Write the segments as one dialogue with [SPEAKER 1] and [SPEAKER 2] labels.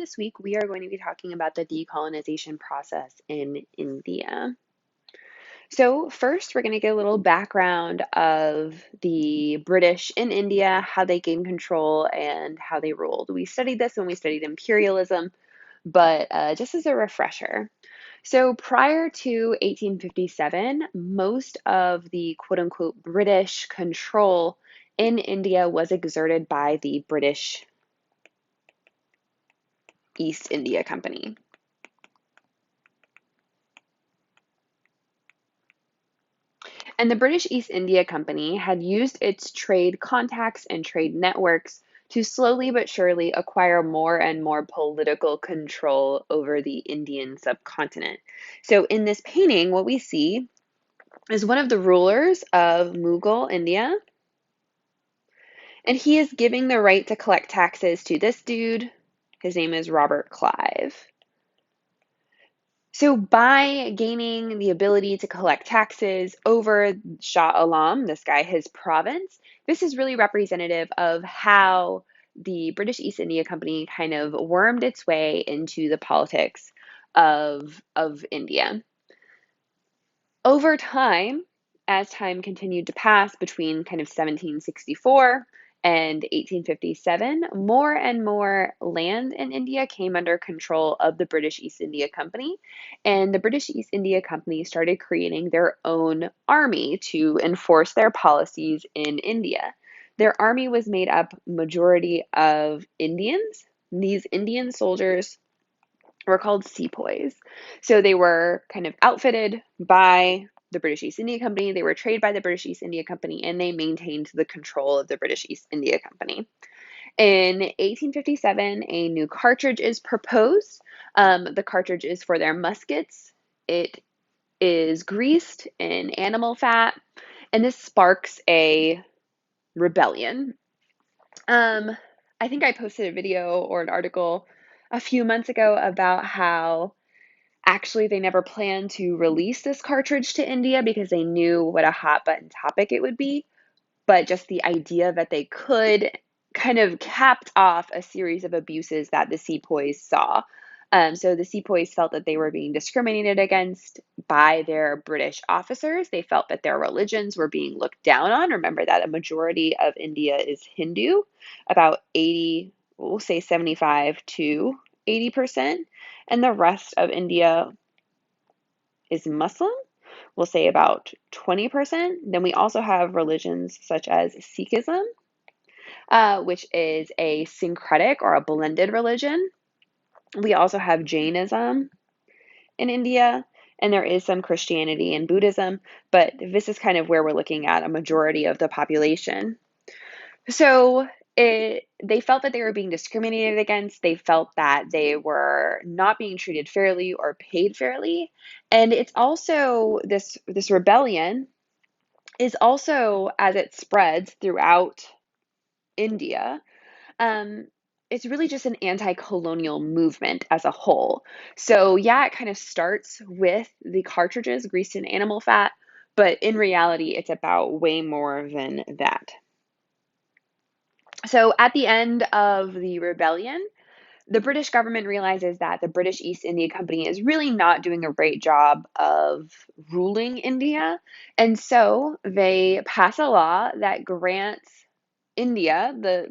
[SPEAKER 1] This week, we are going to be talking about the decolonization process in India. So, first, we're going to get a little background of the British in India, how they gained control, and how they ruled. We studied this when we studied imperialism, but just as a refresher. So, prior to 1857, most of the quote unquote British control in India was exerted by the British East India Company. And the British East India Company had used its trade contacts and trade networks to slowly but surely acquire more and more political control over the Indian subcontinent. So, in this painting, what we see is one of the rulers of Mughal India, and he is giving the right to collect taxes to this dude. His name is Robert Clive. So, by gaining the ability to collect taxes over Shah Alam, this guy, his province, this is really representative of how the British East India Company kind of wormed its way into the politics of India. Over time, as time continued to pass between kind of 1764 and 1857, more and more land in India came under control of the British East India Company, and the British East India Company started creating their own army to enforce their policies in India. Their army was made up majority of Indians. These Indian soldiers were called sepoys. So they were kind of outfitted by the British East India Company, they were trained by the British East India Company, and they maintained the control of the British East India Company. In 1857, a new cartridge is proposed. The cartridge is for their muskets. It is greased in animal fat, and this sparks a rebellion. Um, I think I posted a video or an article a few months ago about how actually they never planned to release this cartridge to India because they knew what a hot button topic it would be. But just the idea that they could kind of capped off a series of abuses that the sepoys saw. So the sepoys felt that they were being discriminated against by their British officers. They felt that their religions were being looked down on. Remember that a majority of India is Hindu, about 80, we'll say 75 to 80%, and the rest of India is Muslim. We'll say about 20%. Then we also have religions such as Sikhism, which is a syncretic or a blended religion. We also have Jainism in India, and there is some Christianity and Buddhism, but this is kind of where we're looking at a majority of the population. So they felt that they were being discriminated against. They felt that they were not being treated fairly or paid fairly. And it's also this rebellion is also, as it spreads throughout India, um, it's really just an anti-colonial movement as a whole. So yeah, it kind of starts with the cartridges greased in animal fat, but in reality, it's about way more than that. So at the end of the rebellion, the British government realizes that the British East India Company is really not doing a great job of ruling India. And so they pass a law that grants India the,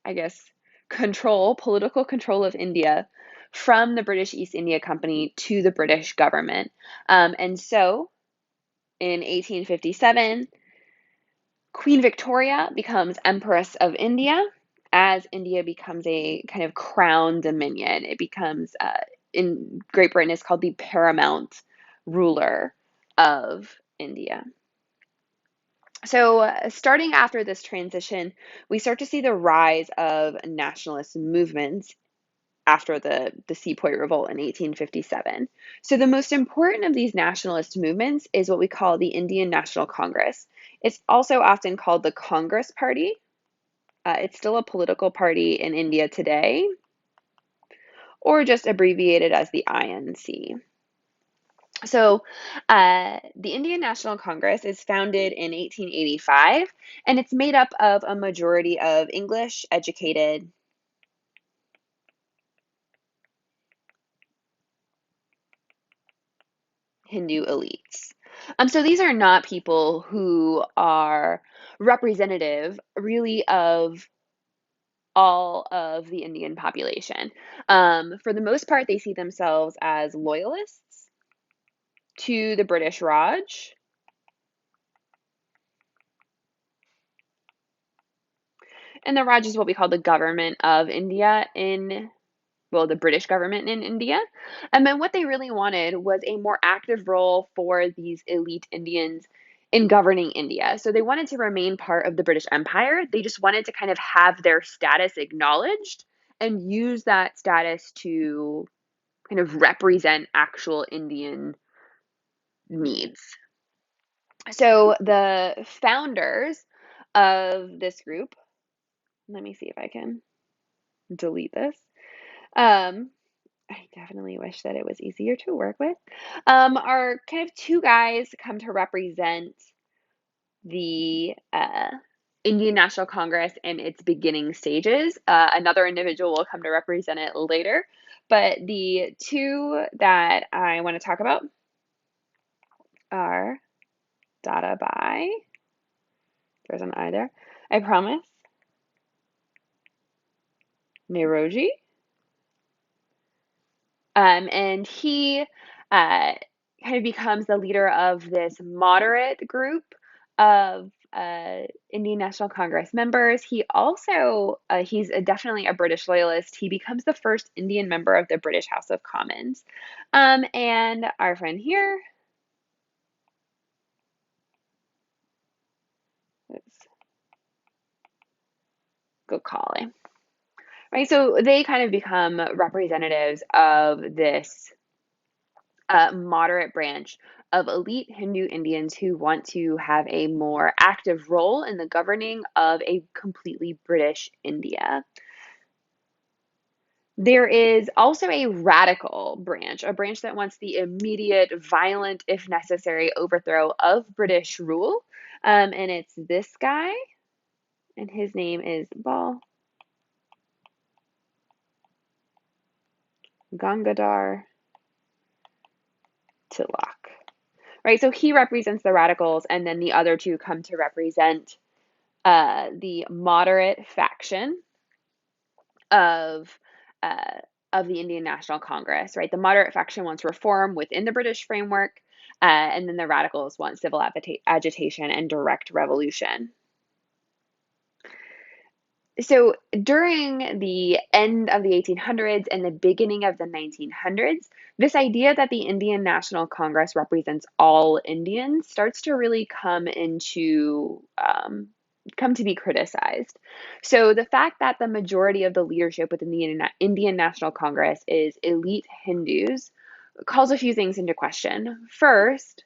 [SPEAKER 1] I guess, political control of India from the British East India Company to the British government. And so in 1857, Queen Victoria becomes Empress of India as India becomes a kind of crown dominion. It becomes, in Great Britain, is called the paramount ruler of India. So, starting after this transition, we start to see the rise of nationalist movements after the Sepoy Revolt in 1857. So, the most important of these nationalist movements is what we call the Indian National Congress. It's also often called the Congress Party. It's still a political party in India today, or just abbreviated as the INC. So, the Indian National Congress is founded in 1885, and it's made up of a majority of English educated Hindu elites. So these are not people who are representative really of all of the Indian population. For the most part, they see themselves as loyalists to the British Raj. And the Raj is what we call the government of India in, well, the British government in India. And then what they really wanted was a more active role for these elite Indians in governing India. So they wanted to remain part of the British Empire. They just wanted to kind of have their status acknowledged and use that status to kind of represent actual Indian needs. So the founders of this group, let me see if I can delete this. Um, I definitely wish that it was easier to work with. Are kind of two guys come to represent the Indian National Congress in its beginning stages. Another individual will come to represent it later. But the two that I want to talk about are Dadabai. There's an I there. I promise. Niroji. And he kind of becomes the leader of this moderate group of Indian National Congress members. He also, he's definitely a British loyalist. He becomes the first Indian member of the British House of Commons. And our friend here, let's go Kali. Right, so they kind of become representatives of this moderate branch of elite Hindu Indians who want to have a more active role in the governing of a completely British India. There is also a radical branch, a branch that wants the immediate, violent, if necessary, overthrow of British rule. And it's this guy, and his name is Bal Gangadhar Tilak. Right, so he represents the radicals, and then the other two come to represent the moderate faction of uh, of the Indian National Congress, right? The moderate faction wants reform within the British framework, and then the radicals want civil agitation and direct revolution. So during the end of the 1800s and the beginning of the 1900s, this idea that the Indian National Congress represents all Indians starts to really come to be criticized. So the fact that the majority of the leadership within the Indian National Congress is elite Hindus calls a few things into question. First,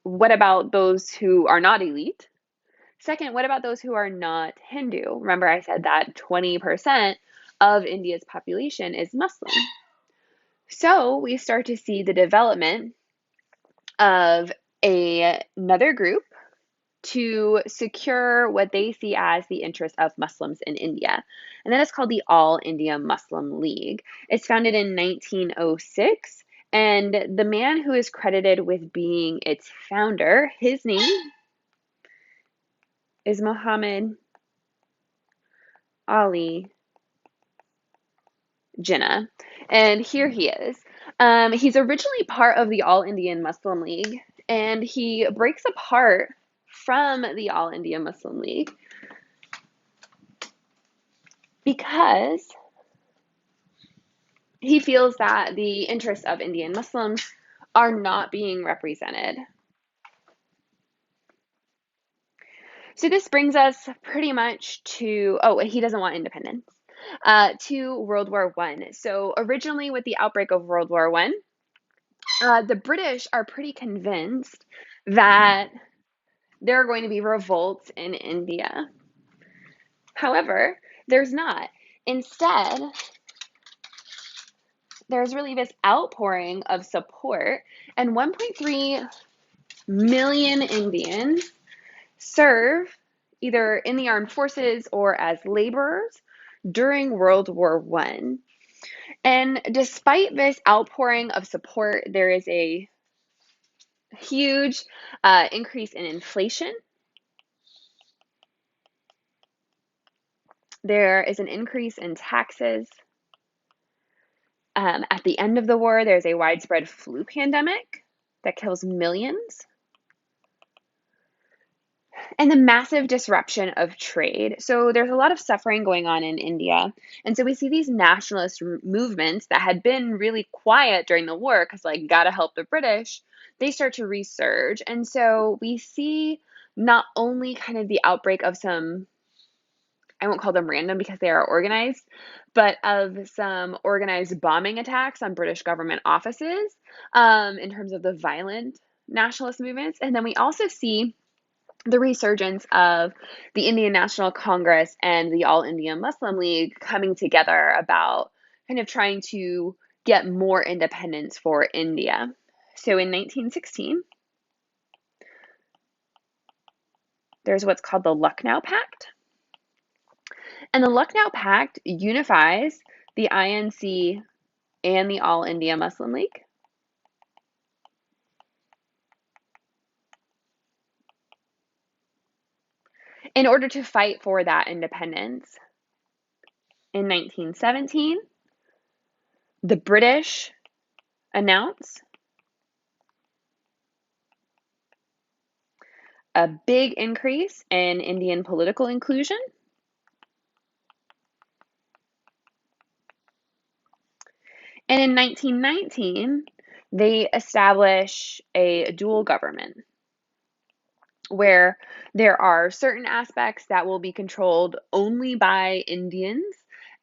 [SPEAKER 1] what about those who are not elite? Second, what about those who are not Hindu? Remember, I said that 20% of India's population is Muslim. So we start to see the development of another group to secure what they see as the interest of Muslims in India. And that is called the All India Muslim League. It's founded in 1906. And the man who is credited with being its founder, his name is Muhammad Ali Jinnah. And here he is. He's originally part of the All Indian Muslim League, and he breaks apart from the All India Muslim League because he feels that the interests of Indian Muslims are not being represented. So this brings us pretty much to, oh, he doesn't want independence, to World War One. So originally with the outbreak of World War One, the British are pretty convinced that there are going to be revolts in India. However, there's not. Instead, there's really this outpouring of support, and 1.3 million Indians serve either in the armed forces or as laborers during World War One. And despite this outpouring of support, there is a Huge increase in inflation. There is an increase in taxes. At the end of the war, there's a widespread flu pandemic that kills millions. And the massive disruption of trade. So there's a lot of suffering going on in India. And so we see these nationalist movements that had been really quiet during the war because, like, gotta help the British, they start to resurge. And so we see not only kind of the outbreak of some, I won't call them random because they are organized, but of some organized bombing attacks on British government offices in terms of the violent nationalist movements. And then we also see the resurgence of the Indian National Congress and the All India Muslim League coming together about kind of trying to get more independence for India. So in 1916, there's what's called the Lucknow Pact. And the Lucknow Pact unifies the INC and the All India Muslim League. In order to fight for that independence. In 1917, the British announce a big increase in Indian political inclusion. And in 1919, they establish a dual government where there are certain aspects that will be controlled only by Indians,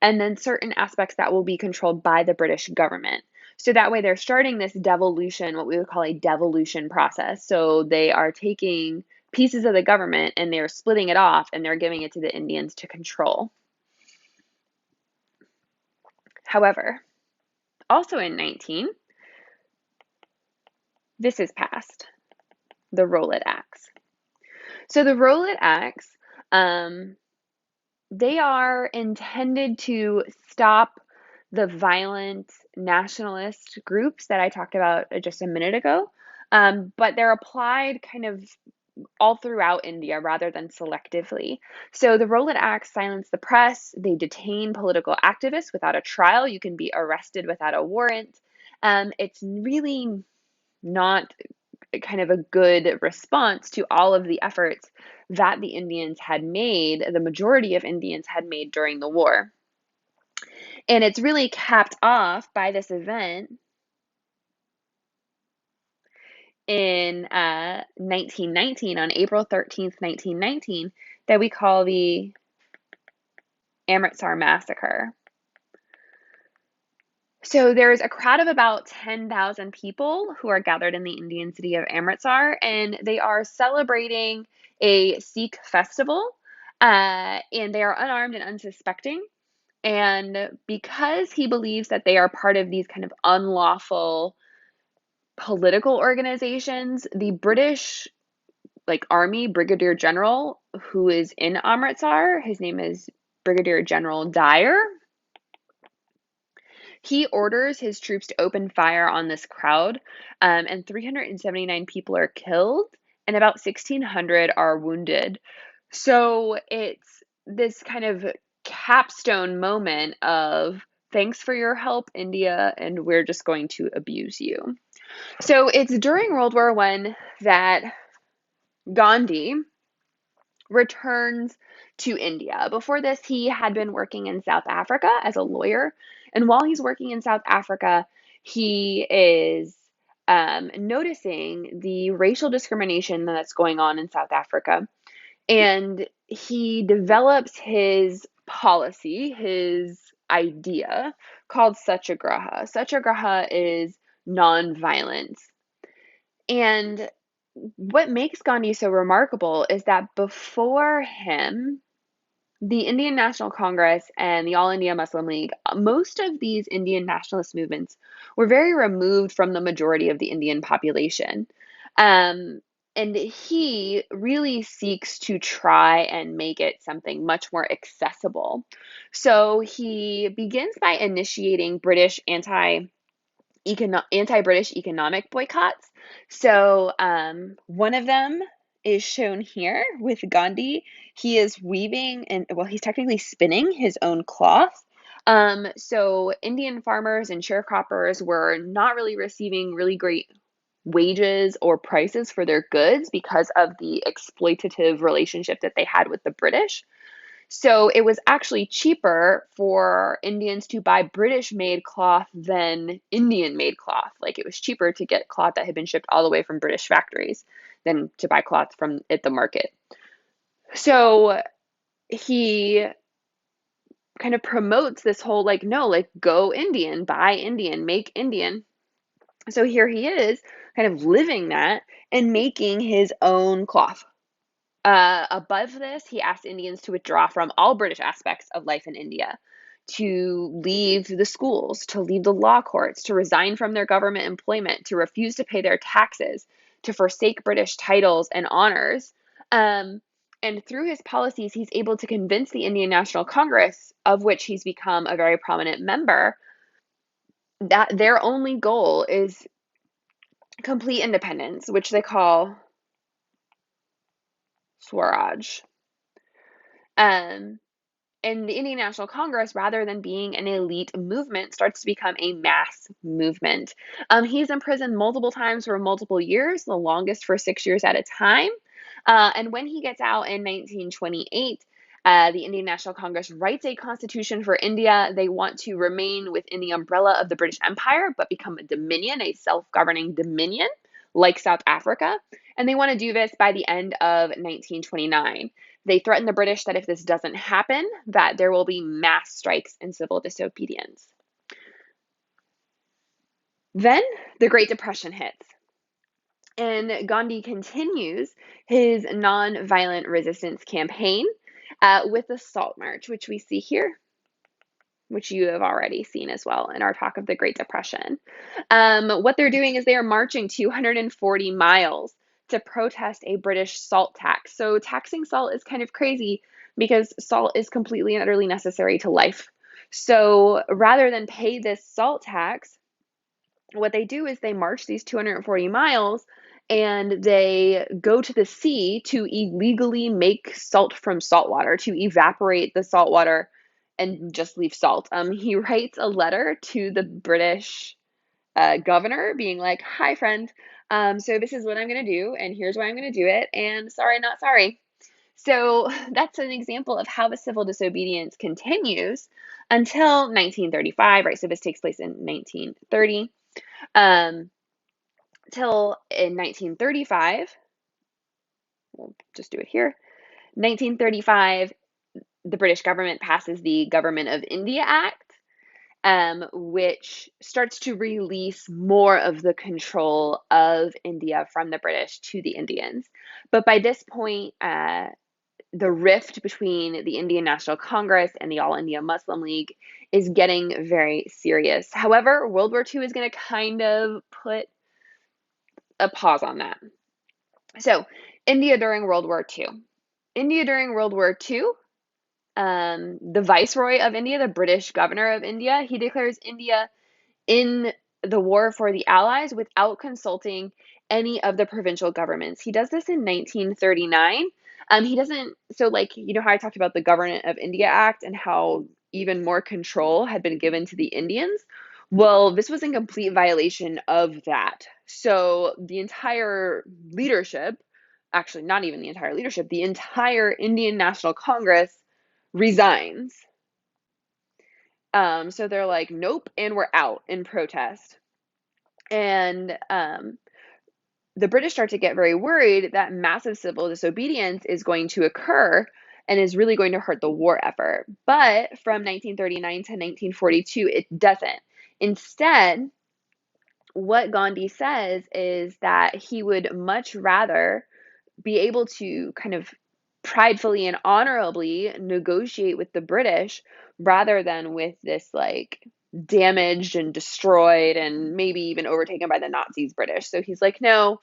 [SPEAKER 1] and then certain aspects that will be controlled by the British government. So that way they're starting this devolution, what we would call a devolution process. So they are taking pieces of the government and they're splitting it off and they're giving it to the Indians to control. However, also in 19, this is passed, the Rowlatt Acts. So the Rowlatt Acts, they are intended to stop the violent nationalist groups that I talked about just a minute ago, but they're applied kind of all throughout India rather than selectively. So the Rowlatt Acts silence the press, they detain political activists without a trial, you can be arrested without a warrant. It's really not kind of a good response to all of the efforts that the Indians had made, the majority of Indians had made during the war. And it's really capped off by this event in 1919, on April 13th, 1919, that we call the Amritsar Massacre. So there's a crowd of about 10,000 people who are gathered in the Indian city of Amritsar, and they are celebrating a Sikh festival, and they are unarmed and unsuspecting. And because he believes that they are part of these kind of unlawful political organizations, the British army brigadier general who is in Amritsar, his name is Brigadier General Dyer. He orders his troops to open fire on this crowd, and 379 people are killed, and about 1,600 are wounded. So it's this kind of capstone moment of thanks for your help, India, and we're just going to abuse you. So it's during World War I that Gandhi returns to India. Before this, he had been working in South Africa as a lawyer. And while he's working in South Africa, he is noticing the racial discrimination that's going on in South Africa. And he develops his policy, his idea called Satyagraha. Satyagraha is nonviolence. And what makes Gandhi so remarkable is that before him, the Indian National Congress and the All India Muslim League, most of these Indian nationalist movements were very removed from the majority of the Indian population. And he really seeks to try and make it something much more accessible. So he begins by initiating British anti anti-British economic boycotts. So one of them is shown here with Gandhi. He is weaving and, well, he's technically spinning his own cloth. So Indian farmers and sharecroppers were not really receiving really great wages or prices for their goods because of the exploitative relationship that they had with the British. So it was actually cheaper for Indians to buy British made cloth than Indian made cloth. Like it was cheaper to get cloth that had been shipped all the way from British factories than to buy cloth from at the market. So he kind of promotes this whole like, no, like go Indian, buy Indian, make Indian. So here he is kind of living that and making his own cloth. Above this, he asked Indians to withdraw from all British aspects of life in India, to leave the schools, to leave the law courts, to resign from their government employment, to refuse to pay their taxes, to forsake British titles and honors. Um, and through his policies, he's able to convince the Indian National Congress, of which he's become a very prominent member, that their only goal is complete independence, which they call Swaraj. Um, and the Indian National Congress, rather than being an elite movement, starts to become a mass movement. He's imprisoned multiple times for multiple years, the longest for 6 years at a time. And when he gets out in 1928, the Indian National Congress writes a constitution for India. They want to remain within the umbrella of the British Empire, but become a dominion, a self-governing dominion, like South Africa. And they want to do this by the end of 1929. They threaten the British that if this doesn't happen, that there will be mass strikes and civil disobedience. Then the Great Depression hits, and Gandhi continues his non-violent resistance campaign with the Salt March, which we see here, which you have already seen as well in our talk of the Great Depression. What they're doing is they are marching 240 miles to protest a British salt tax. So taxing salt is kind of crazy because salt is completely and utterly necessary to life. So rather than pay this salt tax, what they do is they march these 240 miles and they go to the sea to illegally make salt from salt water, to evaporate the salt water and just leave salt. He writes a letter to the British governor being like, hi, friend. So this is what I'm going to do, and here's why I'm going to do it, and sorry, not sorry. So that's an example of how the civil disobedience continues until 1935, right? So this takes place in 1930. Till in 1935, we'll just do it here. 1935, the British government passes the Government of India Act, which starts to release more of the control of India from the British to the Indians. But by this point, the rift between the Indian National Congress and the All India Muslim League is getting very serious. However, World War II is going to kind of put a pause on that. So, India during World War II. India during World War II, the Viceroy of India, the British governor of India, he declares India in the war for the Allies without consulting any of the provincial governments. He does this in 1939. He doesn't, so like, you know how I talked about the Government of India Act and how even more control had been given to the Indians? Well, this was in complete violation of that. So the entire leadership, actually, not even the entire leadership, the entire Indian National Congress resigns. So they're like, nope, and we're out in protest. And the British start to get very worried that massive civil disobedience is going to occur and is really going to hurt the war effort. But from 1939 to 1942, it doesn't. Instead, what Gandhi says is that he would much rather be able to kind of pridefully and honorably negotiate with the British rather than with this like damaged and destroyed and maybe even overtaken by the Nazis British. So he's like, no,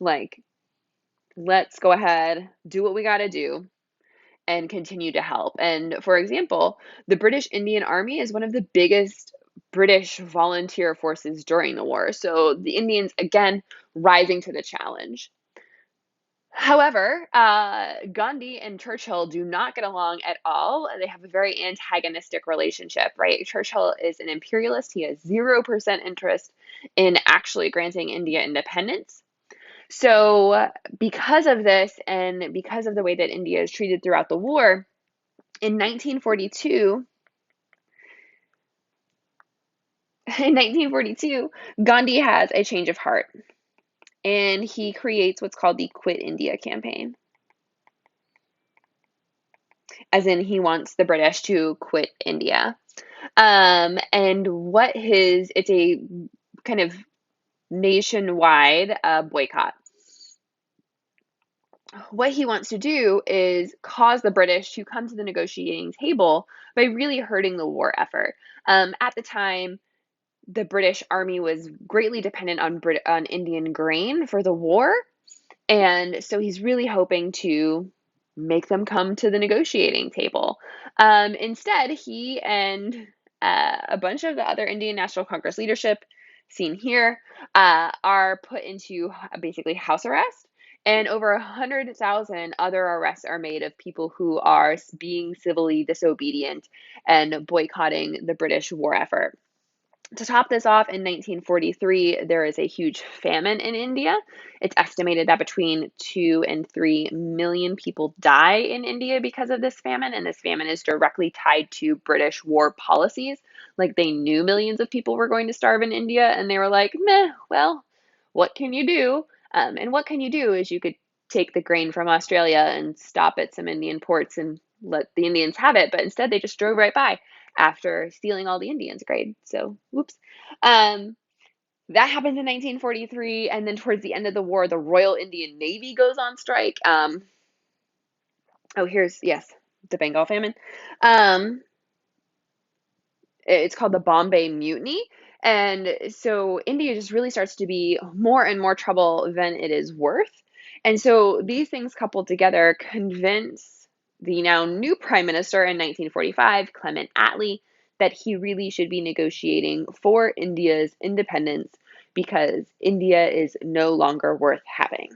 [SPEAKER 1] like, let's go ahead, do what we got to do, and continue to help. And for example, the British Indian Army is one of the biggest British volunteer forces during the war. So the Indians, again, rising to the challenge. However, Gandhi and Churchill do not get along at all. They have a very antagonistic relationship, right? Churchill is an imperialist. He has 0% interest in actually granting India independence. So, because of this and because of the way that India is treated throughout the war, in 1942, in 1942, Gandhi has a change of heart and he creates what's called the Quit India campaign. As in, he wants the British to quit India. And it's a kind of nationwide boycott. What he wants to do is cause the British to come to the negotiating table by really hurting the war effort. At the time, the British Army was greatly dependent on Indian grain for the war, and so he's really hoping to make them come to the negotiating table. Instead, he and a bunch of the other Indian National Congress leadership, seen here, are put into basically house arrest. And over 100,000 other arrests are made of people who are being civilly disobedient and boycotting the British war effort. To top this off, in 1943, there is a huge famine in India. It's estimated that between 2 and 3 million people die in India because of this famine, and this famine is directly tied to British war policies. Like they knew millions of people were going to starve in India, and they were like, meh, well, what can you do? And what can you do is you could take the grain from Australia and stop at some Indian ports and let the Indians have it, but instead they just drove right by after stealing all the Indians' grain. So, whoops. Um, that happens in 1943, and then towards the end of the war, the Royal Indian Navy goes on strike. Yes, the Bengal famine. Um, it's called the Bombay Mutiny. And so India just really starts to be more and more trouble than it is worth. And so these things coupled together convince the now new prime minister in 1945, Clement Attlee, that he really should be negotiating for India's independence because India is no longer worth having.